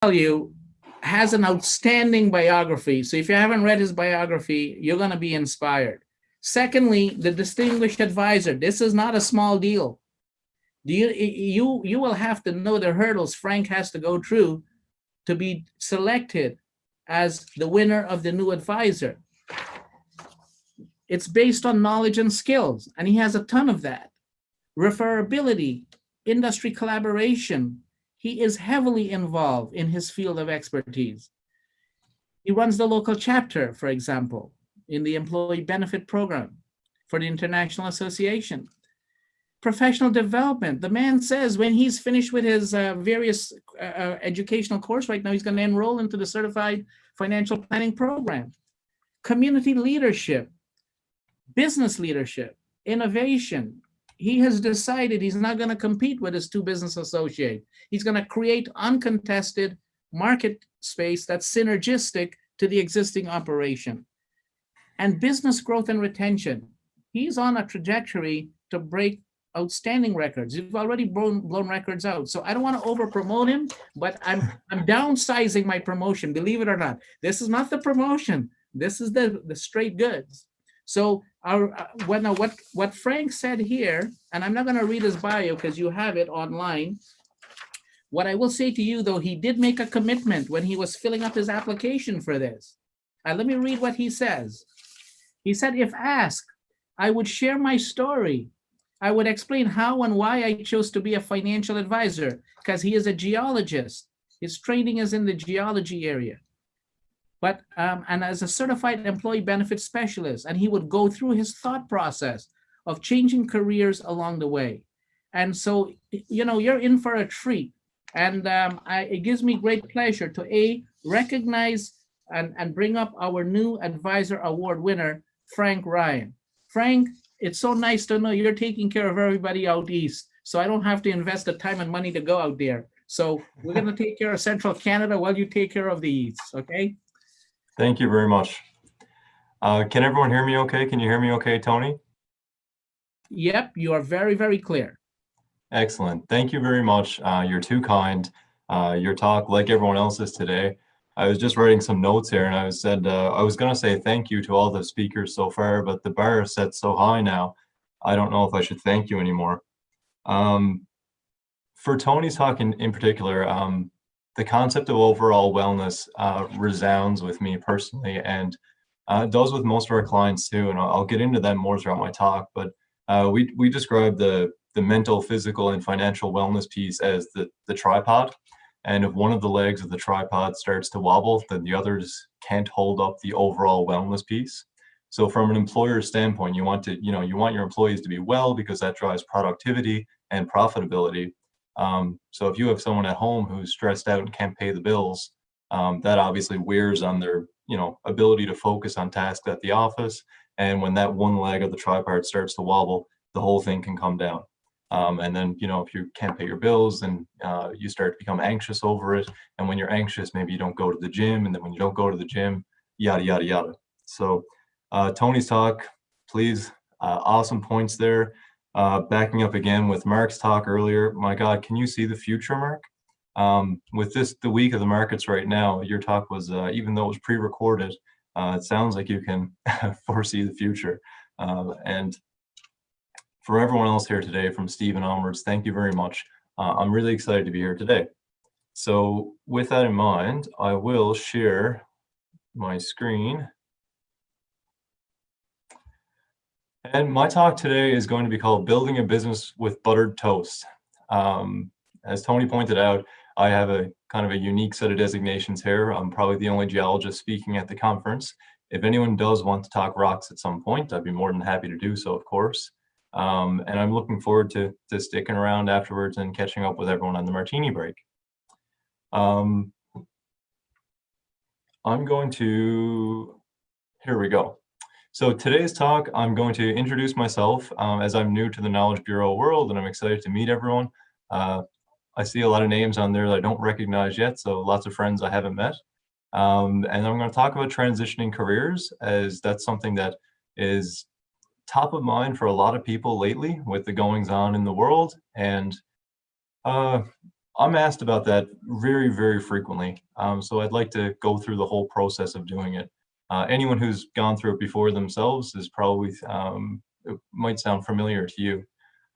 tell you, has an outstanding biography. So if you haven't read his biography, you're going to be inspired. Secondly, the distinguished advisor. This is not a small deal. You will have to know the hurdles Frank has to go through to be selected as the winner of the new advisor. It's based on knowledge and skills, and he has a ton of that. Referability, industry collaboration. He is heavily involved in his field of expertise. He runs the local chapter, for example, in the employee benefit program for the International Association. Professional development. The man says when he's finished with his various educational course right now, he's going to enroll into the Certified Financial Planning Program. Community leadership, business leadership, innovation. He has decided he's not going to compete with his two business associates. He's going to create uncontested market space that's synergistic to the existing operation. And business growth and retention. He's on a trajectory to break outstanding records. You've already blown records out. So I don't want to over promote him, but I'm downsizing my promotion, believe it or not. This is not the promotion. This is the straight goods. So what Frank said here, and I'm not going to read his bio because you have it online. What I will say to you, though, he did make a commitment when he was filling up his application for this. Let me read what he says. He said, if asked, I would share my story. I would explain how and why I chose to be a financial advisor, because he is a geologist. His training is in the geology area. But and as a certified employee benefit specialist, and he would go through his thought process of changing careers along the way. And so, you're in for a treat. And it gives me great pleasure to recognize and bring up our new advisor award winner, Frank Ryan. Frank, it's so nice to know you're taking care of everybody out east, so I don't have to invest the time and money to go out there. So we're going to take care of Central Canada while you take care of the east, okay? Thank you very much. Can everyone hear me okay? Can you hear me okay, Tony? Yep, you are very, very clear. Excellent. Thank you very much. You're too kind. Your talk, like everyone else's today, I was just writing some notes here, and I was going to say thank you to all the speakers so far, but the bar is set so high now, I don't know if I should thank you anymore. For Tony's talk in particular, the concept of overall wellness resounds with me personally, and it does with most of our clients too, and I'll get into that more throughout my talk, but we describe the mental, physical, and financial wellness piece as the tripod. And if one of the legs of the tripod starts to wobble, then the others can't hold up the overall wellness piece. So from an employer's standpoint, you want your employees to be well because that drives productivity and profitability. So if you have someone at home who's stressed out and can't pay the bills, that obviously wears on their, ability to focus on tasks at the office. And when that one leg of the tripod starts to wobble, the whole thing can come down. And then, if you can't pay your bills, then you start to become anxious over it. And when you're anxious, maybe you don't go to the gym. And then when you don't go to the gym, yada, yada, yada. So Tony's talk, please, awesome points there. Backing up again with Mark's talk earlier, my God, can you see the future, Mark? With the week of the markets right now, your talk was, even though it was pre-recorded, it sounds like you can foresee the future. And for everyone else here today, from Stephen onwards, thank you very much. I'm really excited to be here today. So with that in mind, I will share my screen. And my talk today is going to be called Building a Business with Buttered Toast. As Tony pointed out, I have a kind of a unique set of designations here. I'm probably the only geologist speaking at the conference. If anyone does want to talk rocks at some point, I'd be more than happy to do so, of course. And I'm looking forward to sticking around afterwards and catching up with everyone on the martini break. I'm going to, here we go. So today's talk, I'm going to introduce myself as I'm new to the Knowledge Bureau world, and I'm excited to meet everyone. I see a lot of names on there that I don't recognize yet, so lots of friends I haven't met. And I'm going to talk about transitioning careers, as that's something that is top of mind for a lot of people lately with the goings on in the world. And I'm asked about that very, very frequently. So I'd like to go through the whole process of doing it. Anyone who's gone through it before themselves is probably, it might sound familiar to you.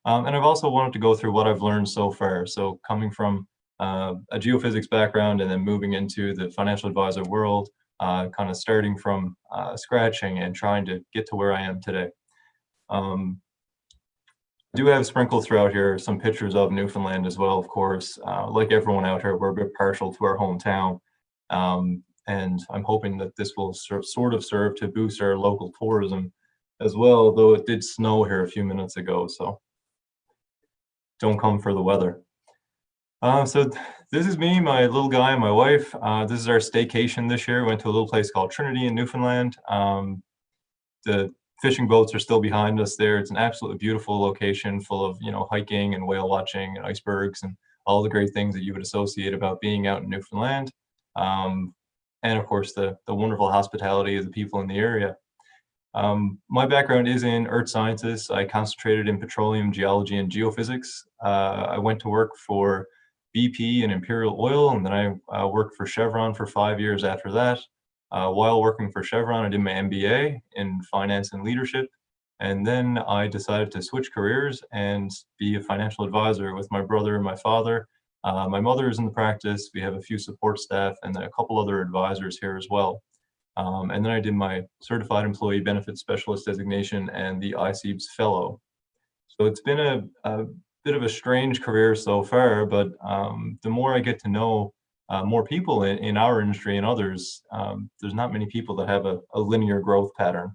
And I've also wanted to go through what I've learned so far. So coming from a geophysics background and then moving into the financial advisor world, kind of starting from scratching and trying to get to where I am today. Um, I do have sprinkled throughout here some pictures of Newfoundland as well, of course. Like everyone out here, we're a bit partial to our hometown. And I'm hoping that this will sort of serve to boost our local tourism as well, though it did snow here a few minutes ago, so don't come for the weather. So this is me, my little guy, and my wife. This is our staycation this year. We went to a little place called Trinity in Newfoundland. The fishing boats are still behind us there. It's an absolutely beautiful location full of, hiking and whale watching and icebergs and all the great things that you would associate about being out in Newfoundland. And of course, the wonderful hospitality of the people in the area. My background is in earth sciences. I concentrated in petroleum geology and geophysics. I went to work for BP and Imperial Oil, and then I worked for Chevron for 5 years after that. While working for Chevron, I did my MBA in finance and leadership. And then I decided to switch careers and be a financial advisor with my brother and my father. My mother is in the practice. We have a few support staff and a couple other advisors here as well. And then I did my Certified Employee Benefits Specialist designation and the ICEBS Fellow. So it's been a bit of a strange career so far, but the more I get to know more people in our industry and others, there's not many people that have a linear growth pattern.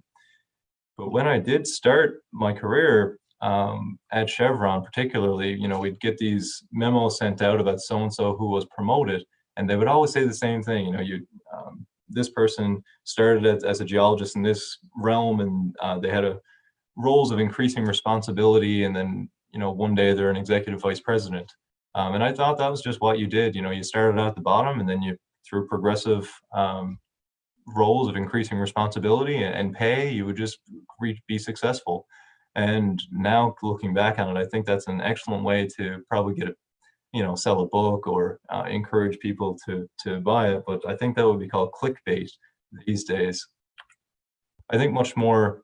But when I did start my career at Chevron, particularly, we'd get these memos sent out about so-and-so who was promoted, and they would always say the same thing, this person started as a geologist in this realm, and they had roles of increasing responsibility, and then, one day they're an executive vice president. And I thought that was just what you did. You started out at the bottom, and then you, through progressive roles of increasing responsibility and pay, you would just be successful. And now looking back on it, I think that's an excellent way to probably get sell a book or encourage people to buy it. But I think that would be called clickbait these days. I think much more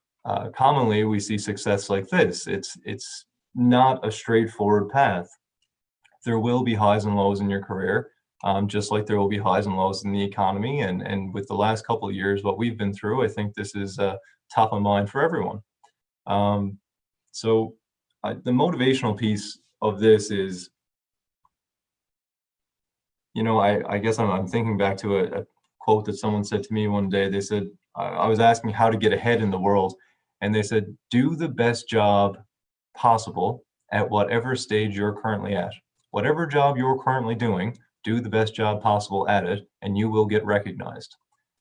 commonly we see success like this. It's not a straightforward path. There will be highs and lows in your career, just like there will be highs and lows in the economy. And with the last couple of years, what we've been through, I think this is top of mind for everyone. So the motivational piece of this is, I guess I'm thinking back to a quote that someone said to me one day. They said, I was asking how to get ahead in the world, and they said, do the best job possible at whatever stage you're currently at. Whatever job you're currently doing, do the best job possible at it, and you will get recognized.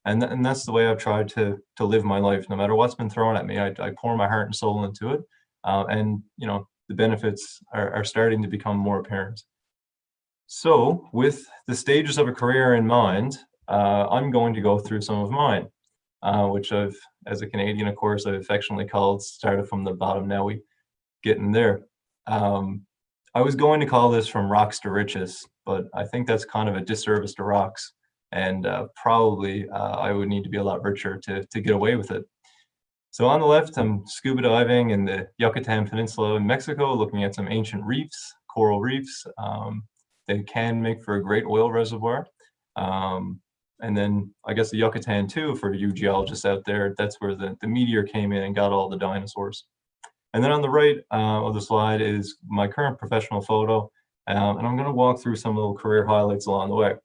And that's the way I've tried to live my life. No matter what's been thrown at me, I pour my heart and soul into it. And the benefits are starting to become more apparent. So with the stages of a career in mind, I'm going to go through some of mine, which I've, as a Canadian, of course, I've affectionately called started from the bottom. Now we getting there. I was going to call this from rocks to riches, but I think that's kind of a disservice to rocks. And probably I would need to be a lot richer to get away with it. So on the left, I'm scuba diving in the Yucatan Peninsula in Mexico, looking at some ancient reefs, coral reefs. They can make for a great oil reservoir. And then I guess the Yucatan too, for you geologists out there, that's where the meteor came in and got all the dinosaurs. And then on the right of the slide is my current professional photo. And I'm gonna walk through some little career highlights along the way.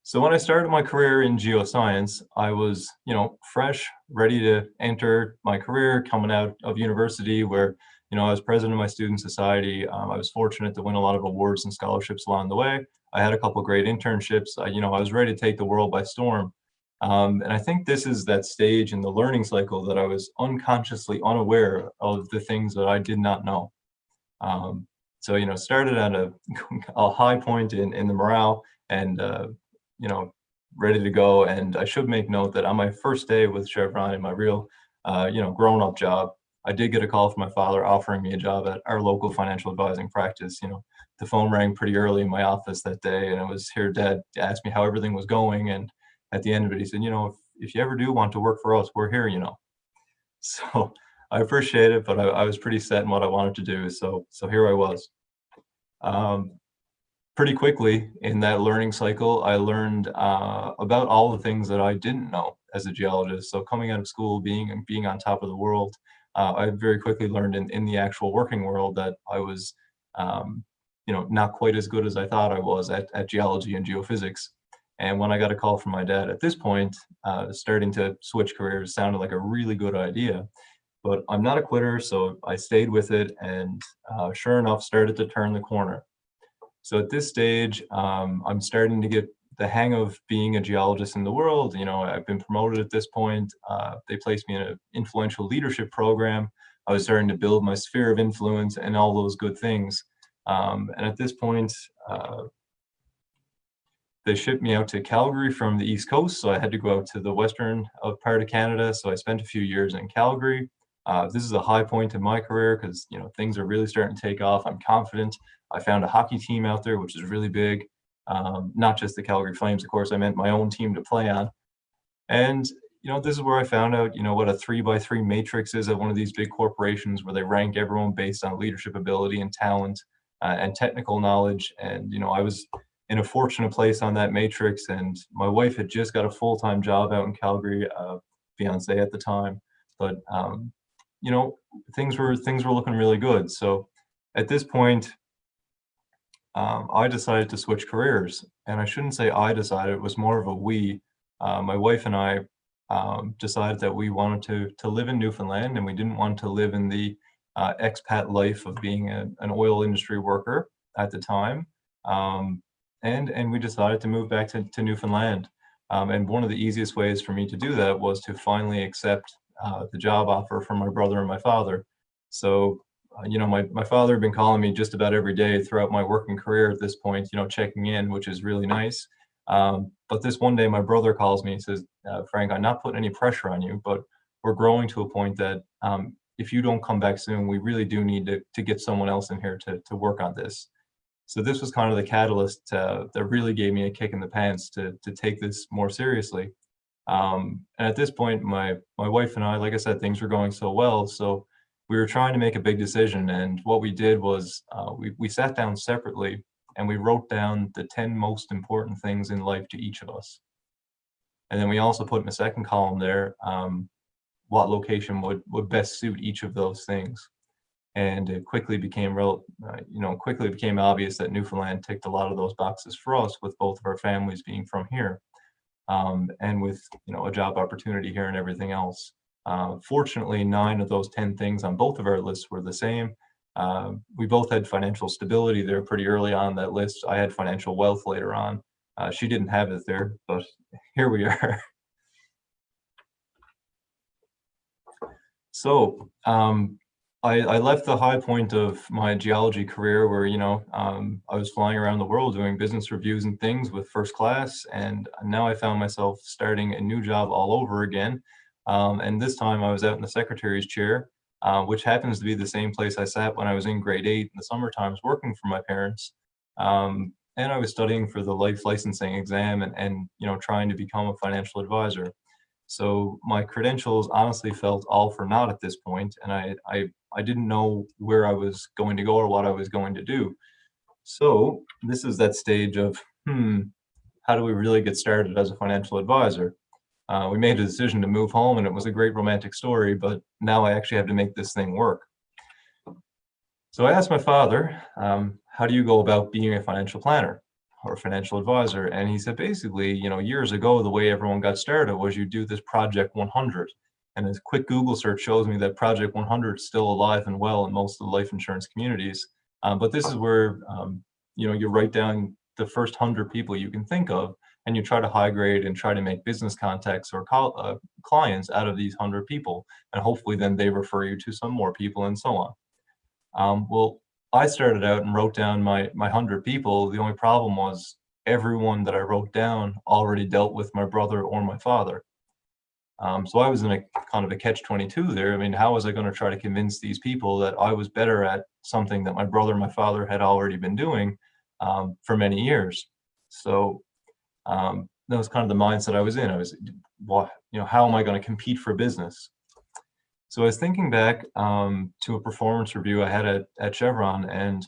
So when I started my career in geoscience, I was, fresh, ready to enter my career coming out of university where, I was president of my student society. I was fortunate to win a lot of awards and scholarships along the way. I had a couple of great internships. I was ready to take the world by storm. And I think this is that stage in the learning cycle that I was unconsciously unaware of the things that I did not know. So, started at a high point in the morale and, ready to go. And I should make note that on my first day with Chevron in my real, grown-up job, I did get a call from my father offering me a job at our local financial advising practice, the phone rang pretty early in my office that day, and it was here. Dad asked me how everything was going, and at the end of it, he said, if you ever do want to work for us, we're here. So I appreciate it, but I was pretty set in what I wanted to do. So here I was. Um, Pretty quickly in that learning cycle, I learned about all the things that I didn't know as a geologist. So coming out of school, being on top of the world, I very quickly learned in the actual working world that I was, not quite as good as I thought I was at geology and geophysics. And when I got a call from my dad at this point, starting to switch careers sounded like a really good idea. But I'm not a quitter, so I stayed with it, and sure enough, started to turn the corner. So at this stage, I'm starting to get the hang of being a geologist in the world. I've been promoted at this point. They placed me in an influential leadership program. I was starting to build my sphere of influence and all those good things. And at this point, they shipped me out to Calgary from the East Coast, so I had to go out to the western part of Canada. So I spent a few years in Calgary. This is a high point in my career because things are really starting to take off. I'm confident. I found a hockey team out there, which is really big. Not just the Calgary Flames, of course. I meant my own team to play on. And this is where I found out what a 3x3 matrix is at one of these big corporations, where they rank everyone based on leadership ability and talent and technical knowledge. And I was in a fortunate place on that matrix, and my wife had just got a full-time job out in Calgary, fiance at the time. But things were looking really good. So at this point, I decided to switch careers, and I shouldn't say I decided, it was more of a we. My wife and I decided that we wanted to live in Newfoundland, and we didn't want to live in the expat life of being an oil industry worker at the time. And we decided to move back to Newfoundland. And one of the easiest ways for me to do that was to finally accept the job offer from my brother and my father. So, my father had been calling me just about every day throughout my working career at this point, checking in, which is really nice. But this one day, my brother calls me and says, Frank, I'm not putting any pressure on you, but we're growing to a point that if you don't come back soon, we really do need to get someone else in here to work on this. So this was kind of the catalyst that really gave me a kick in the pants to take this more seriously. And at this point, my wife and I, like I said, things were going so well. So we were trying to make a big decision. And what we did was we sat down separately and we wrote down the 10 most important things in life to each of us. And then we also put in a second column there, what location would best suit each of those things. And it quickly became obvious that Newfoundland ticked a lot of those boxes for us, with both of our families being from here. And with a job opportunity here and everything else. Fortunately, 9 of those 10 things on both of our lists were the same. We both had financial stability there pretty early on that list. I had financial wealth later on. She didn't have it there, but here we are. So I left the high point of my geology career where, I was flying around the world doing business reviews and things with first class. And now I found myself starting a new job all over again. And this time I was out in the secretary's chair, which happens to be the same place I sat when I was in grade 8 in the summer times working for my parents. And I was studying for the life licensing exam and trying to become a financial advisor. So my credentials honestly felt all for naught at this point, and I didn't know where I was going to go or what I was going to do. So this is that stage of, how do we really get started as a financial advisor? We made a decision to move home, and it was a great romantic story, but now I actually have to make this thing work. So I asked my father, how do you go about being a financial planner or financial advisor? And he said, basically, years ago, the way everyone got started was you do this Project 100. And a quick Google search shows me that Project 100 is still alive and well in most of the life insurance communities. But this is where, you write down the first 100 people you can think of, and you try to high grade and try to make business contacts or clients out of these 100 people. And hopefully then they refer you to some more people and so on. Well, I started out and wrote down my 100 people. The only problem was everyone that I wrote down already dealt with my brother or my father. So I was in a kind of a catch-22 there. I mean, how was I going to try to convince these people that I was better at something that my brother and my father had already been doing for many years? So that was kind of the mindset I was in. I was, what, how am I going to compete for business? So I was thinking back to a performance review I had at Chevron, and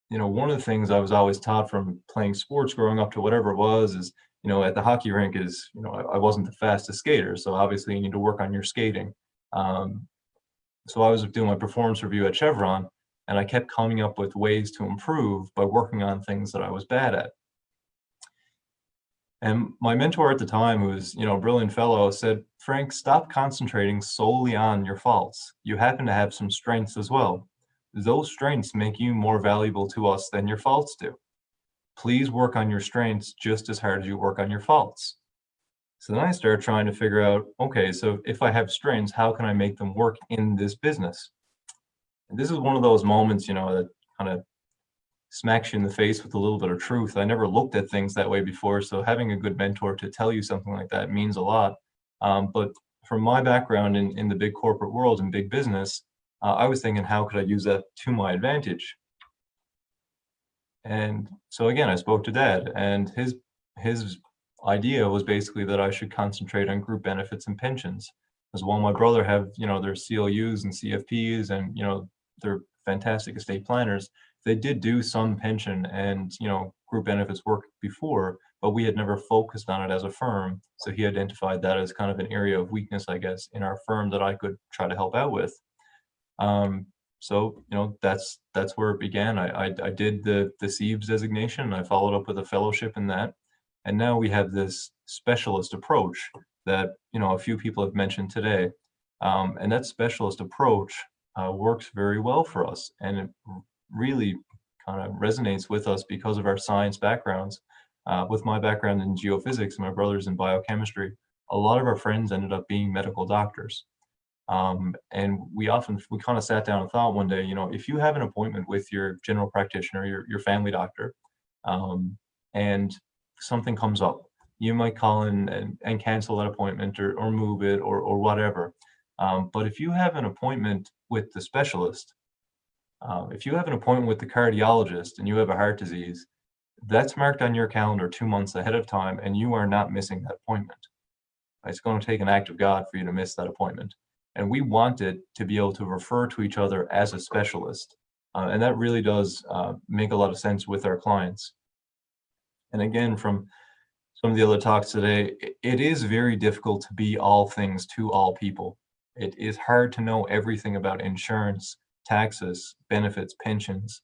one of the things I was always taught from playing sports growing up to whatever it was is, at the hockey rink is, I wasn't the fastest skater, so obviously you need to work on your skating. Um, so I was doing my performance review at Chevron, and I kept coming up with ways to improve by working on things that I was bad at. And my mentor at the time, who was, a brilliant fellow, said, "Frank, stop concentrating solely on your faults. You happen to have some strengths as well. Those strengths make you more valuable to us than your faults do. Please work on your strengths just as hard as you work on your faults." So then I started trying to figure out, okay, so if I have strengths, how can I make them work in this business? And this is one of those moments, that kind of smacks you in the face with a little bit of truth. I never looked at things that way before, so having a good mentor to tell you something like that means a lot. But from my background in the big corporate world and big business, I was thinking, how could I use that to my advantage? And so again, I spoke to Dad, and his idea was basically that I should concentrate on group benefits and pensions. As while my brother have, their CLUs and CFPs and, they're fantastic estate planners, they did do some pension and, group benefits work before, but we had never focused on it as a firm. So he identified that as kind of an area of weakness, I guess, in our firm that I could try to help out with. So that's where it began. I did the CEIBS designation, and I followed up with a fellowship in that, and now we have this specialist approach that a few people have mentioned today, and that specialist approach works very well for us, and it really kind of resonates with us because of our science backgrounds. With my background in geophysics and my brother's in biochemistry, a lot of our friends ended up being medical doctors. And we kind of sat down and thought one day, if you have an appointment with your general practitioner, your family doctor, and something comes up, you might call in and cancel that appointment or move it or whatever. But if you have an appointment with the specialist, if you have an appointment with the cardiologist and you have a heart disease, that's marked on your calendar 2 months ahead of time, and you are not missing that appointment. It's going to take an act of God for you to miss that appointment. And we wanted to be able to refer to each other as a specialist. And that really does make a lot of sense with our clients. And again, from some of the other talks today, it is very difficult to be all things to all people. It is hard to know everything about insurance, taxes, benefits, pensions,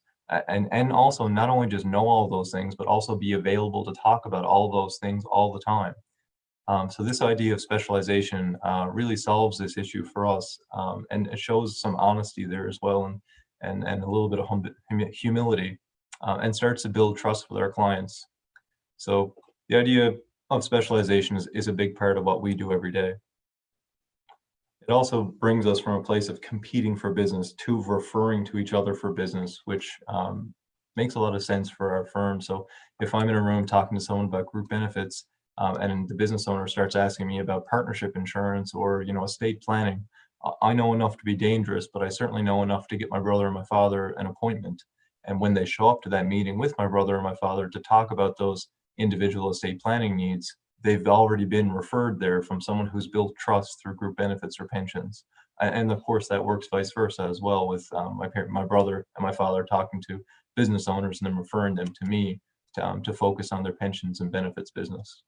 and also not only just know all those things, but also be available to talk about all those things all the time. So this idea of specialization really solves this issue for us, and it shows some honesty there as well, and a little bit of humility, and starts to build trust with our clients. So the idea of specialization is a big part of what we do every day. It also brings us from a place of competing for business to referring to each other for business, which makes a lot of sense for our firm. So if I'm in a room talking to someone about group benefits, and the business owner starts asking me about partnership insurance or estate planning, I know enough to be dangerous, but I certainly know enough to get my brother and my father an appointment. And when they show up to that meeting with my brother and my father to talk about those individual estate planning needs, they've already been referred there from someone who's built trust through group benefits or pensions. And of course, that works vice versa as well, with my brother and my father talking to business owners and then referring them to me to focus on their pensions and benefits business.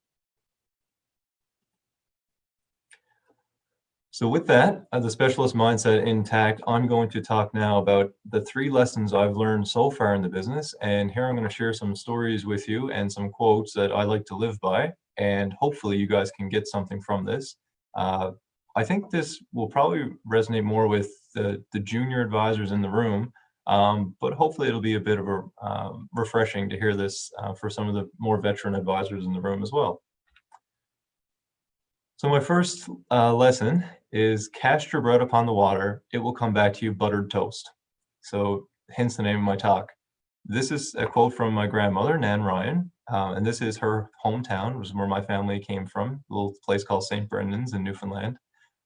So with that, the specialist mindset intact, I'm going to talk now about the 3 lessons I've learned so far in the business. And here I'm going to share some stories with you and some quotes that I like to live by. And hopefully you guys can get something from this. I think this will probably resonate more with the junior advisors in the room, but hopefully it'll be a bit of a refreshing to hear this for some of the more veteran advisors in the room as well. So my first lesson is cast your bread upon the water, it will come back to you buttered toast. So hence the name of my talk. This is a quote from my grandmother, Nan Ryan, And this is her hometown, which is where my family came from, a little place called St. Brendan's in Newfoundland.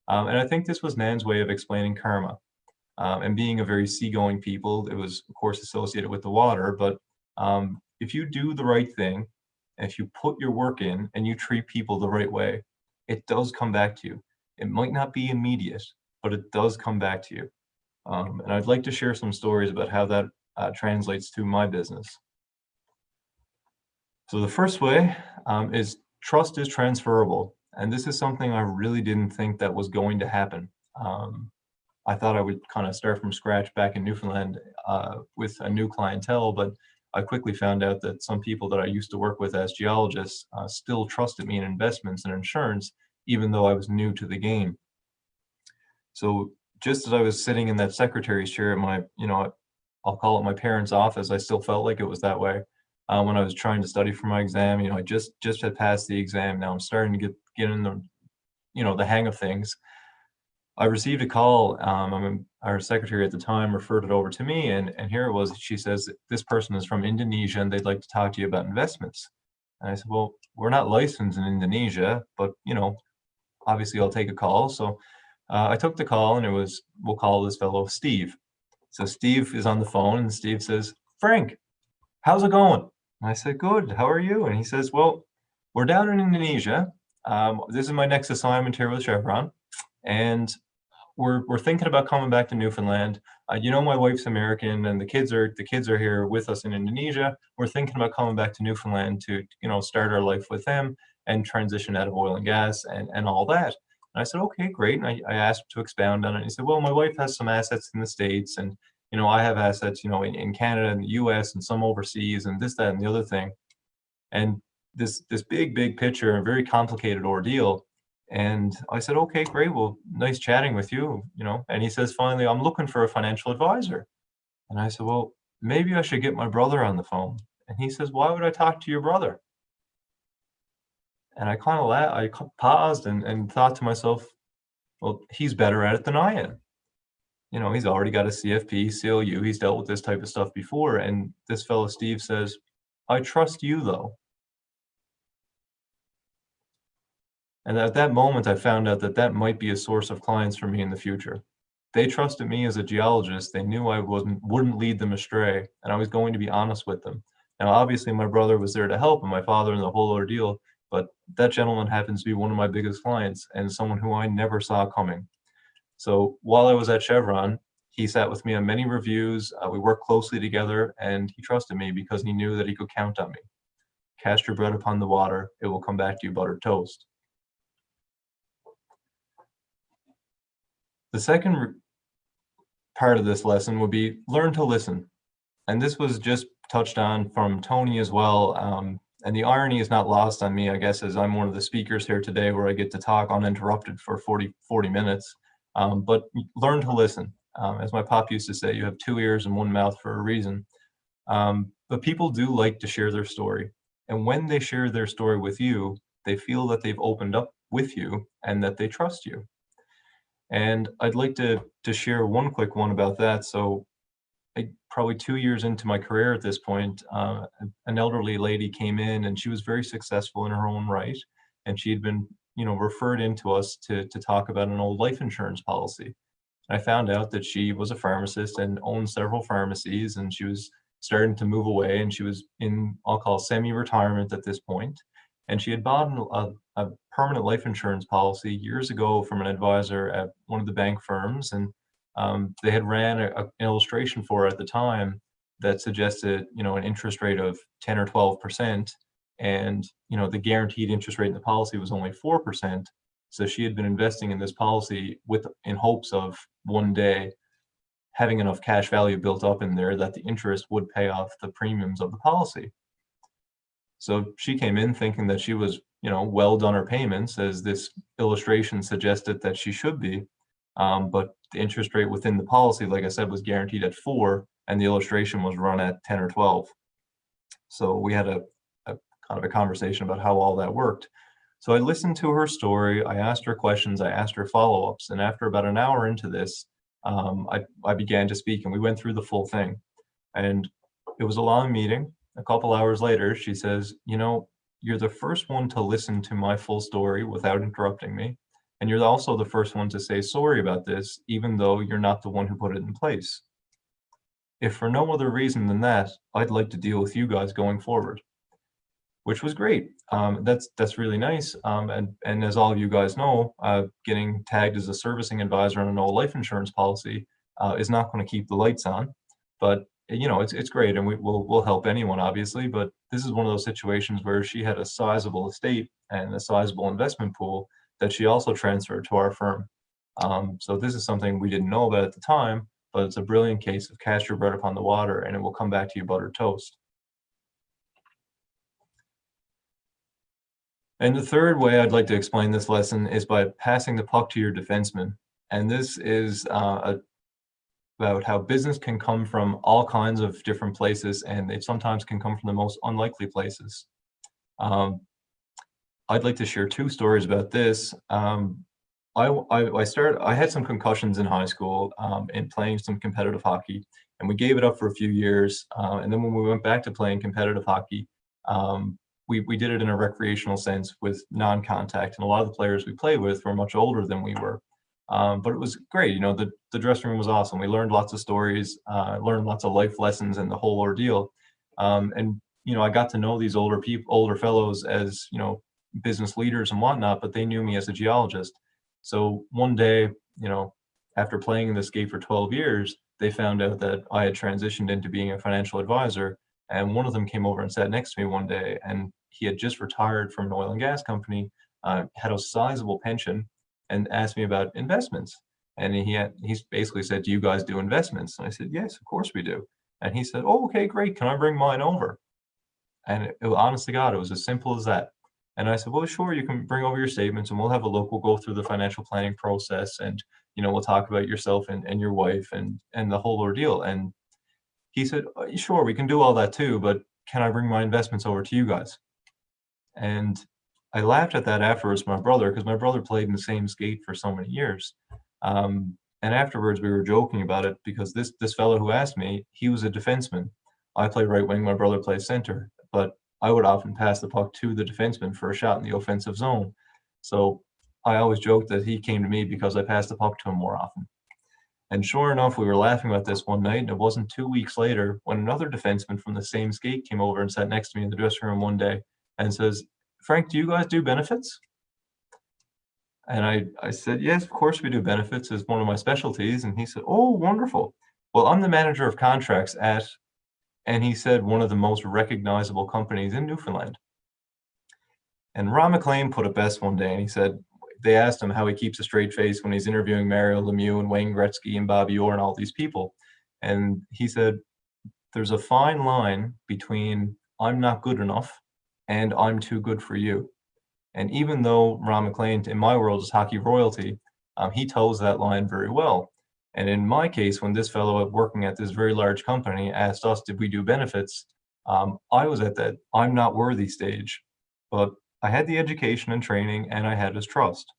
And I think this was Nan's way of explaining karma. And being a very seagoing people, it was, of course, associated with the water. But if you do the right thing, and if you put your work in and you treat people the right way, it does come back to you. It might not be immediate, but it does come back to you. And I'd like to share some stories about how that translates to my business. So the first way is trust is transferable. And this is something I really didn't think that was going to happen. I thought I would kind of start from scratch back in Newfoundland with a new clientele, but I quickly found out that some people that I used to work with as geologists still trusted me in investments and insurance, even though I was new to the game. So just as I was sitting in that secretary's chair at my, I'll call it my parents' office, I still felt like it was that way. When I was trying to study for my exam, I just had passed the exam. Now I'm starting to get in the, the hang of things. I received a call. Our secretary at the time referred it over to me, and here it was. She says, this person is from Indonesia and they'd like to talk to you about investments. And I said, well, we're not licensed in Indonesia, but obviously I'll take a call. So I took the call, and it was, we'll call this fellow Steve. So Steve is on the phone, and Steve says, Frank, how's it going? And I said, good, how are you? And he says, well, we're down in Indonesia. This is my next assignment here with Chevron. And we're thinking about coming back to Newfoundland. My wife's American, and the kids are here with us in Indonesia. We're thinking about coming back to Newfoundland to start our life with them and transition out of oil and gas and all that. And I said, okay, great. And I asked him to expound on it. And he said, well, my wife has some assets in the States, and I have assets in Canada and the US and some overseas, and this, that, and the other thing. And this big picture, a very complicated ordeal. And I said, okay, great. Well, nice chatting with you, And he says, finally, I'm looking for a financial advisor. And I said, well, maybe I should get my brother on the phone. And he says, why would I talk to your brother? And I kind of I paused and thought to myself, well, he's better at it than I am. He's already got a CFP, CLU. He's dealt with this type of stuff before. And this fellow, Steve, says, I trust you, though. And at that moment, I found out that might be a source of clients for me in the future. They trusted me as a geologist. They knew I wouldn't lead them astray, and I was going to be honest with them. Now, obviously, my brother was there to help, and my father in the whole ordeal, but that gentleman happens to be one of my biggest clients and someone who I never saw coming. So while I was at Chevron, he sat with me on many reviews. We worked closely together, and he trusted me because he knew that he could count on me. Cast your bread upon the water, it will come back to you buttered toast. The second part of this lesson would be learn to listen. And this was just touched on from Tony as well. And the irony is not lost on me, I guess, as I'm one of the speakers here today where I get to talk uninterrupted for 40 minutes. But learn to listen. As my pop used to say, you have 2 ears and 1 mouth for a reason. But people do like to share their story. And when they share their story with you, they feel that they've opened up with you and that they trust you. And I'd like to share one quick one about that. So probably 2 years into my career at this point, an elderly lady came in, and she was very successful in her own right. And she had been, referred into us to talk about an old life insurance policy. I found out that she was a pharmacist and owned several pharmacies, and she was starting to move away, and she was in, I'll call, semi-retirement at this point. And she had bought a permanent life insurance policy years ago from an advisor at one of the bank firms. And they had ran an illustration for her at the time that suggested, an interest rate of 10 or 12%. And, the guaranteed interest rate in the policy was only 4%. So she had been investing in this policy in hopes of one day having enough cash value built up in there that the interest would pay off the premiums of the policy. So she came in thinking that she was, well done her payments, as this illustration suggested that she should be. But the interest rate within the policy, like I said, was guaranteed at 4, and the illustration was run at 10 or 12. So we had a kind of a conversation about how all that worked. So I listened to her story. I asked her questions. I asked her follow-ups. And after about an hour into this, I began to speak, and we went through the full thing. And it was a long meeting. a couple hours later, she says, you know, you're the first one to listen to my full story without interrupting me. And you're also the first one to say sorry about this, even though you're not the one who put it in place. If for no other reason than that, I'd like to deal with you guys going forward, which was great. That's really nice. And as all of you guys know, getting tagged as a servicing advisor on an old life insurance policy is not going to keep the lights on, but you know it's great, and we'll help anyone obviously. But this is one of those situations where she had a sizable estate and a sizable investment pool that she also transferred to our firm. So this is something we didn't know about at the time, but it's a brilliant case of cast your bread upon the water, and it will come back to you buttered toast. And the third way I'd like to explain this lesson is by passing the puck to your defenseman. And this is about how business can come from all kinds of different places, and it sometimes can come from the most unlikely places. I'd like to share two stories about this. I had some concussions in high school in playing some competitive hockey, and we gave it up for a few years. And then when we went back to playing competitive hockey, we did it in a recreational sense with non-contact, and a lot of the players we played with were much older than we were. But it was great. You know, the dressing room was awesome. We learned lots of stories, learned lots of life lessons and the whole ordeal. And, you know, I got to know these older fellows as, you know, business leaders and whatnot, but they knew me as a geologist. So one day, you know, after playing in this game for 12 years, they found out that I had transitioned into being a financial advisor. And one of them came over and sat next to me one day, and he had just retired from an oil and gas company, had a sizable pension, and asked me about investments. And he's basically said, do you guys do investments? And I said, yes, of course we do. And he said, oh, okay, great. Can I bring mine over? And honest to God, it was as simple as that. And I said, well, sure, you can bring over your statements, and we'll have a look. We'll go through the financial planning process, and, you know, we'll talk about yourself and your wife and the whole ordeal. And he said, sure, we can do all that too, but can I bring my investments over to you guys? And I laughed at that afterwards with my brother, because my brother played in the same skate for so many years. And afterwards we were joking about it, because this fellow who asked me, he was a defenseman. I play right wing, my brother plays center, but I would often pass the puck to the defenseman for a shot in the offensive zone. So I always joked that he came to me because I passed the puck to him more often. And sure enough, we were laughing about this one night, and it wasn't 2 weeks later when another defenseman from the same skate came over and sat next to me in the dressing room one day and says, Frank, do you guys do benefits? And I said, yes, of course we do benefits. It's one of my specialties. And he said, oh, wonderful. Well, I'm the manager of contracts at, and he said, one of the most recognizable companies in Newfoundland. And Ron McLean put it best one day, and he said, they asked him how he keeps a straight face when he's interviewing Mario Lemieux and Wayne Gretzky and Bobby Orr and all these people. And he said, there's a fine line between I'm not good enough and I'm too good for you. And even though Ron McLean, in my world, is hockey royalty, he toes that line very well. And in my case, when this fellow working at this very large company asked us, did we do benefits? I was at that I'm not worthy stage, but I had the education and training, and I had his trust.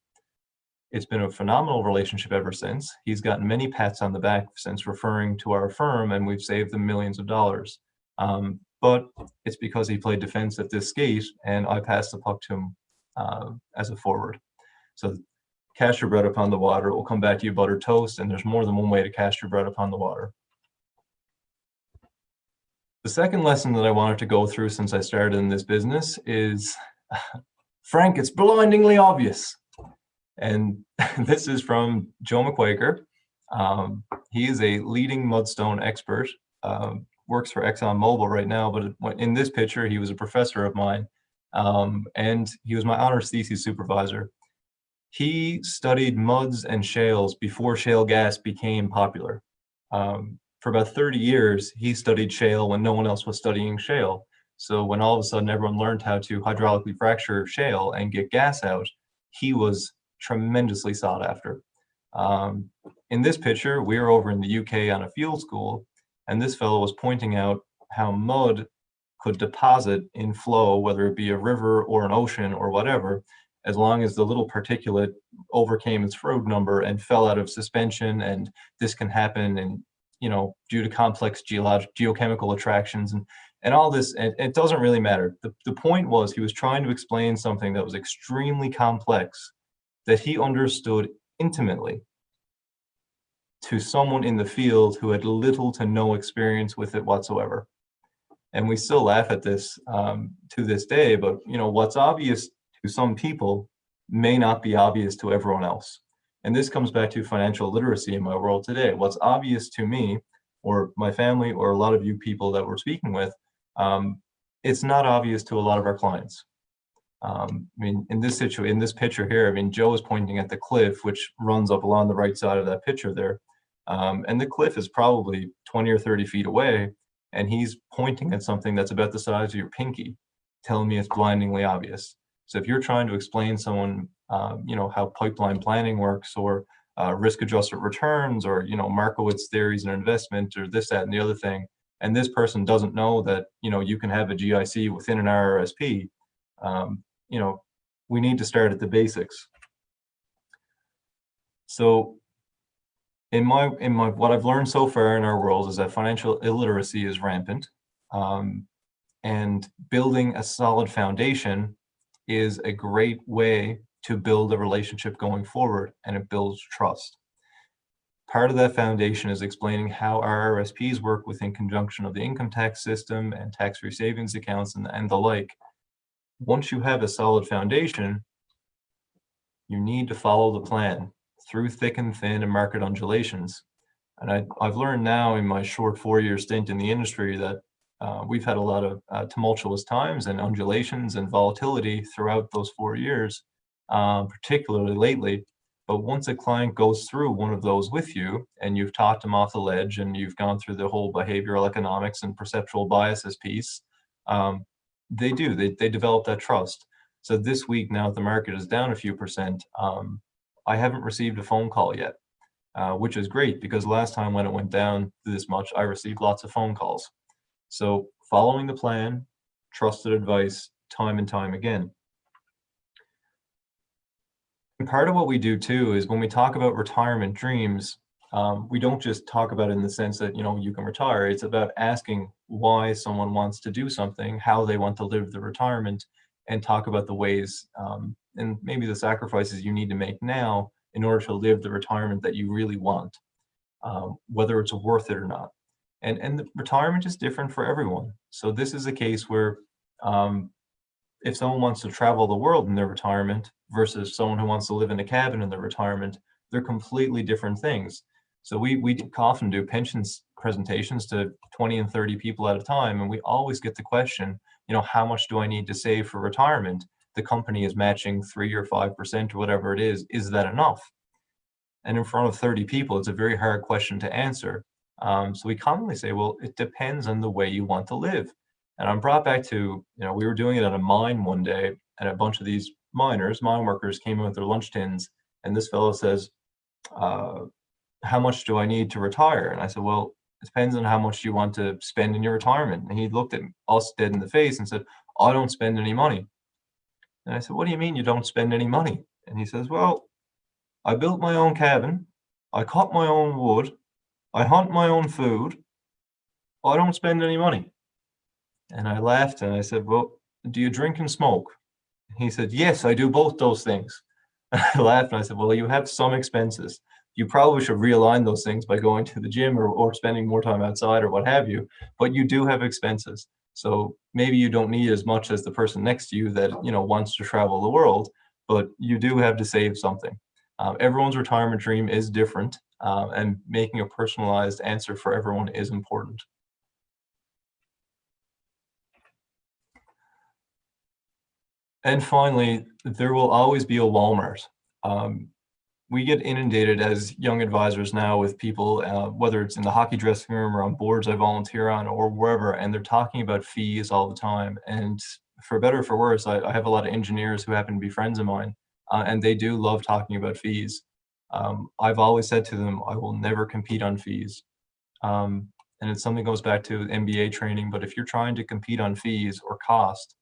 It's been a phenomenal relationship ever since. He's gotten many pats on the back since referring to our firm, and we've saved them millions of dollars. But it's because he played defense at this skate, and I passed the puck to him as a forward. So cast your bread upon the water. It will come back to you buttered toast, and there's more than one way to cast your bread upon the water. The second lesson that I wanted to go through since I started in this business is, Frank, it's blindingly obvious. And this is from Joe McQuaker. He is a leading mudstone expert, works for ExxonMobil right now, but in this picture, he was a professor of mine, and he was my honors thesis supervisor. He studied muds and shales before shale gas became popular. For about 30 years, he studied shale when no one else was studying shale. So when all of a sudden everyone learned how to hydraulically fracture shale and get gas out, he was tremendously sought after. In this picture, we were over in the UK on a field school, and this fellow was pointing out how mud could deposit in flow, whether it be a river or an ocean or whatever, as long as the little particulate overcame its Froude number and fell out of suspension. And this can happen, and you know, due to complex geochemical attractions. And all this, and it doesn't really matter. The point was he was trying to explain something that was extremely complex that he understood intimately to someone in the field who had little to no experience with it whatsoever. And we still laugh at this to this day, but what's obvious to some people may not be obvious to everyone else. And this comes back to financial literacy in my world today. What's obvious to me or my family or a lot of you people that we're speaking with, it's not obvious to a lot of our clients. I mean, in this picture here, I mean, Joe is pointing at the cliff, which runs up along the right side of that picture there. And the cliff is probably 20 or 30 feet away, and he's pointing at something that's about the size of your pinky, telling me it's blindingly obvious. So if you're trying to explain someone, how pipeline planning works, or risk-adjusted returns, or Markowitz theories in investment, or this, that, and the other thing, and this person doesn't know that you can have a GIC within an RRSP, we need to start at the basics. So in my what I've learned so far in our world is that financial illiteracy is rampant, and building a solid foundation is a great way to build a relationship going forward, and it builds trust. Part of that foundation is explaining how RRSPs work within conjunction of the income tax system and tax-free savings accounts and the like. Once you have a solid foundation, you need to follow the plan through thick and thin and market undulations. And I've learned now in my short 4-year stint in the industry that we've had a lot of tumultuous times and undulations and volatility throughout those 4 years, particularly lately. But once a client goes through one of those with you and you've talked them off the ledge and you've gone through the whole behavioral economics and perceptual biases piece, they develop that trust. So this week, now the market is down a few percent, I haven't received a phone call yet, which is great, because last time when it went down this much, I received lots of phone calls. So following the plan, trusted advice, time and time again. And part of what we do too is when we talk about retirement dreams, we don't just talk about it in the sense that you can retire. It's about asking why someone wants to do something, how they want to live the retirement, and talk about the ways and maybe the sacrifices you need to make now in order to live the retirement that you really want, whether it's worth it or not. And the retirement is different for everyone. So this is a case where if someone wants to travel the world in their retirement versus someone who wants to live in a cabin in their retirement, they're completely different things. So we often do pensions presentations to 20 and 30 people at a time, and we always get the question, how much do I need to save for retirement? The company is matching 3 or 5% or whatever it is that enough? And in front of 30 people, it's a very hard question to answer. So we commonly say, well, it depends on the way you want to live. And I'm brought back to, we were doing it at a mine one day, and a bunch of these mine workers came in with their lunch tins, and this fellow says, how much do I need to retire? And I said, well, it depends on how much you want to spend in your retirement. And he looked at us dead in the face and said, I don't spend any money. And I said, what do you mean you don't spend any money? And he says, well, I built my own cabin, I cut my own wood, I hunt my own food, I don't spend any money. And I laughed and I said, well, do you drink and smoke? He said, yes, I do both those things. I laughed and I said, well, you have some expenses. You probably should realign those things by going to the gym or spending more time outside or what have you, but you do have expenses. So maybe you don't need as much as the person next to you that, wants to travel the world, but you do have to save something. Everyone's retirement dream is different, and making a personalized answer for everyone is important. And finally, there will always be a Walmart. We get inundated as young advisors now with people, whether it's in the hockey dressing room or on boards I volunteer on or wherever, and they're talking about fees all the time. And for better or for worse, I have a lot of engineers who happen to be friends of mine, and they do love talking about fees. I've always said to them, I will never compete on fees. And it's something that goes back to MBA training, but if you're trying to compete on fees or cost,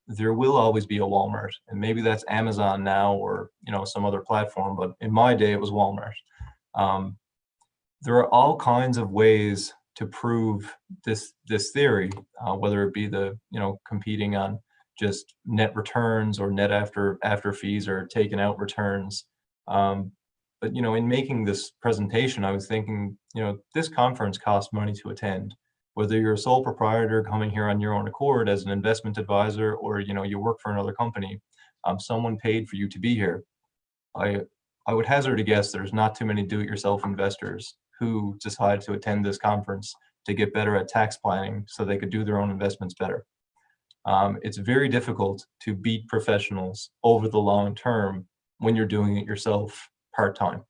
there will always be a Walmart, and maybe that's Amazon now or some other platform, but in my day it was Walmart. There are all kinds of ways to prove this theory, whether it be the, competing on just net returns or net after fees or taken out returns. But in making this presentation, I was thinking, this conference costs money to attend. Whether you're a sole proprietor coming here on your own accord as an investment advisor, or you work for another company, someone paid for you to be here. I would hazard a guess there's not too many do-it-yourself investors who decide to attend this conference to get better at tax planning so they could do their own investments better. It's very difficult to beat professionals over the long term when you're doing it yourself part-time.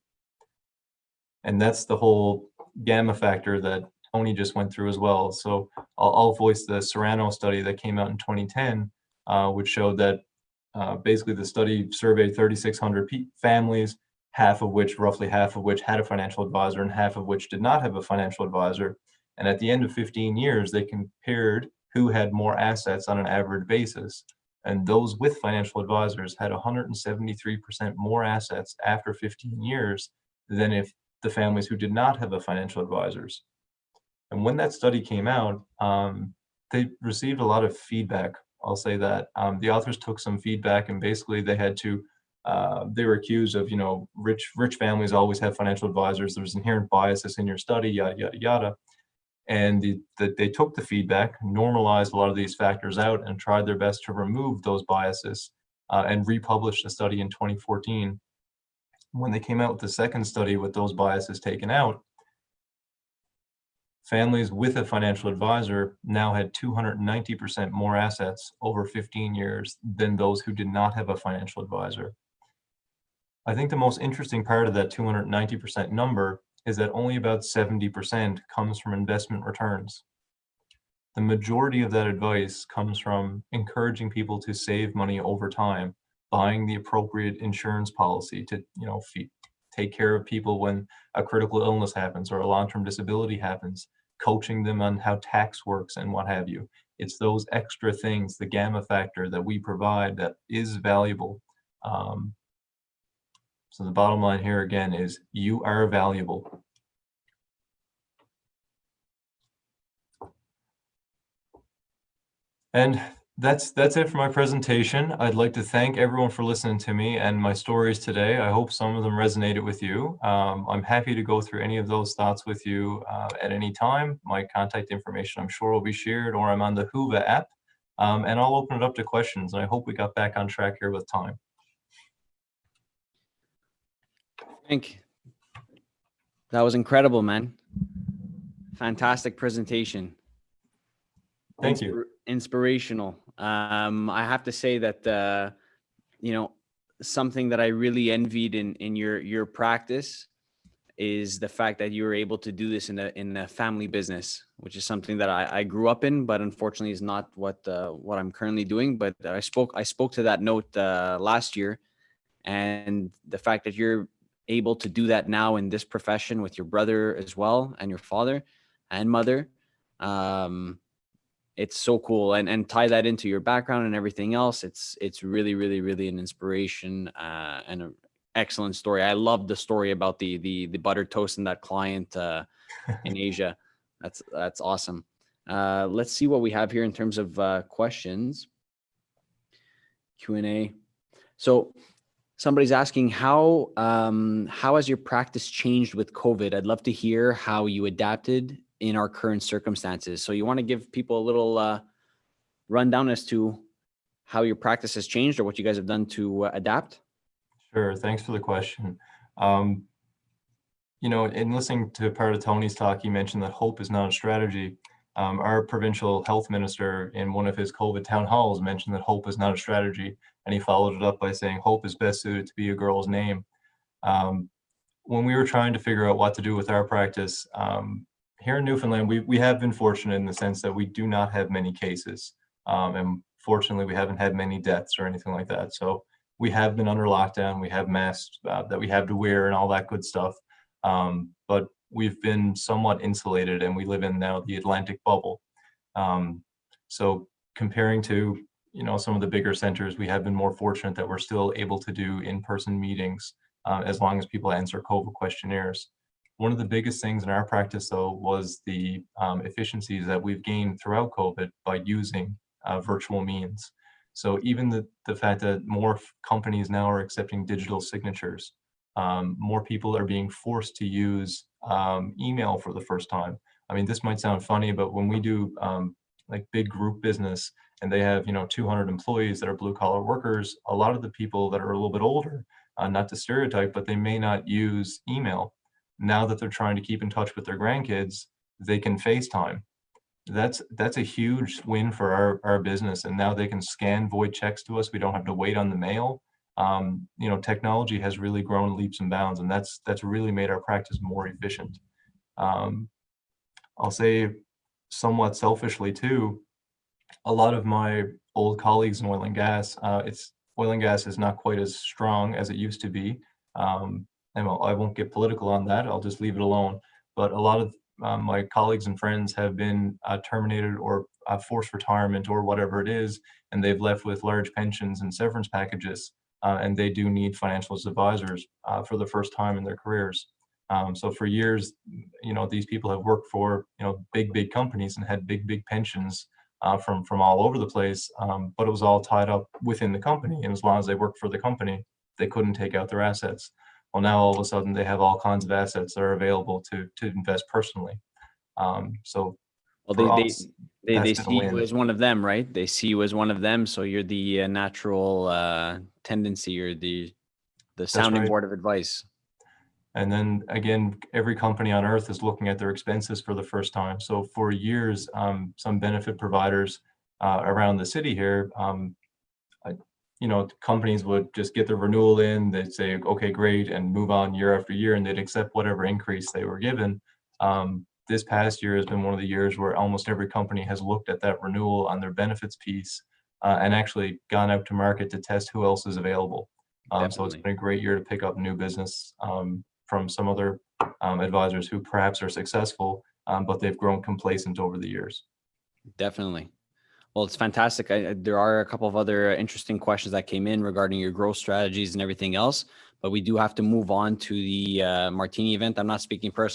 And that's the whole gamma factor that Tony just went through as well. So I'll voice the Serrano study that came out in 2010, which showed that basically the study surveyed 3,600 families, roughly half of which had a financial advisor and half of which did not have a financial advisor. And at the end of 15 years, they compared who had more assets on an average basis. And those with financial advisors had 173% more assets after 15 years than if the families who did not have a financial advisors. And when that study came out, they received a lot of feedback. I'll say that the authors took some feedback, and basically they had to, they were accused of, rich families always have financial advisors. There's inherent biases in your study, yada, yada, yada. And they took the feedback, normalized a lot of these factors out, and tried their best to remove those biases, and republished the study in 2014. When they came out with the second study with those biases taken out, families with a financial advisor now had 290% more assets over 15 years than those who did not have a financial advisor. I think the most interesting part of that 290% number is that only about 70% comes from investment returns. The majority of that advice comes from encouraging people to save money over time, buying the appropriate insurance policy to, take care of people when a critical illness happens or a long-term disability happens, coaching them on how tax works and what have you. It's those extra things, the gamma factor that we provide, that is valuable. So the bottom line here again is you are valuable. And that's it for my presentation. I'd like to thank everyone for listening to me and my stories today. I hope some of them resonated with you. I'm happy to go through any of those thoughts with you at any time. My contact information, I'm sure, will be shared, or I'm on the Whova app, and I'll open it up to questions. And I hope we got back on track here with time. Frank, that was incredible, man. Fantastic presentation. Thank you. Inspirational. I have to say that, something that I really envied in your practice is the fact that you were able to do this in a family business, which is something that I grew up in, but unfortunately is not what I'm currently doing. But I spoke to that note last year, and the fact that you're able to do that now in this profession with your brother as well, and your father and mother, it's so cool, and tie that into your background and everything else. It's really, really, really an inspiration, and an excellent story. I love the story about the buttered toast and that client in Asia. That's awesome. Let's see what we have here in terms of questions, Q&A. So somebody's asking how has your practice changed with COVID? I'd love to hear how you adapted in our current circumstances. So you want to give people a little rundown as to how your practice has changed or what you guys have done to adapt? Sure. Thanks for the question. In listening to part of Tony's talk, he mentioned that hope is not a strategy. Our provincial health minister in one of his COVID town halls mentioned that hope is not a strategy. And he followed it up by saying, hope is best suited to be a girl's name. When we were trying to figure out what to do with our practice, here in Newfoundland, we have been fortunate in the sense that we do not have many cases. And fortunately, we haven't had many deaths or anything like that. So we have been under lockdown. We have masks that we have to wear and all that good stuff. But we've been somewhat insulated, and we live in now the Atlantic bubble. So comparing to, some of the bigger centers, we have been more fortunate that we're still able to do in-person meetings as long as people answer COVID questionnaires. One of the biggest things in our practice, though, was the efficiencies that we've gained throughout COVID by using virtual means. So even the fact that more companies now are accepting digital signatures, more people are being forced to use email for the first time. I mean, this might sound funny, but when we do like big group business and they have, 200 employees that are blue collar workers, a lot of the people that are a little bit older, not to stereotype, but they may not use email. Now that they're trying to keep in touch with their grandkids, they can FaceTime. That's a huge win for our business. And now they can scan void checks to us. We don't have to wait on the mail. Technology has really grown leaps and bounds, and that's really made our practice more efficient. I'll say somewhat selfishly too, a lot of my old colleagues in oil and gas, oil and gas is not quite as strong as it used to be. And I won't get political on that. I'll just leave it alone. But a lot of my colleagues and friends have been terminated or forced retirement or whatever it is, and they've left with large pensions and severance packages, and they do need financial advisors for the first time in their careers. So for years, these people have worked for big companies and had big pensions from all over the place, but it was all tied up within the company, and as long as they worked for the company, they couldn't take out their assets. Well, now all of a sudden they have all kinds of assets that are available to invest personally. So Well, for they us, they that's been a see you win. as one of them, right? They see you as one of them, so you're the natural tendency, or the sounding right. board of advice. And then again, every company on earth is looking at their expenses for the first time. So for years, some benefit providers around the city here, companies would just get their renewal in, they'd say, okay, great, and move on year after year, and they'd accept whatever increase they were given. This past year has been one of the years where almost every company has looked at that renewal on their benefits piece and actually gone out to market to test who else is available. So it's Definitely. been a great year to pick up new business from some other advisors who perhaps are successful, but they've grown complacent over the years. Definitely. Well, it's fantastic. There are a couple of other interesting questions that came in regarding your growth strategies and everything else, but we do have to move on to the Martini event. I'm not speaking personally.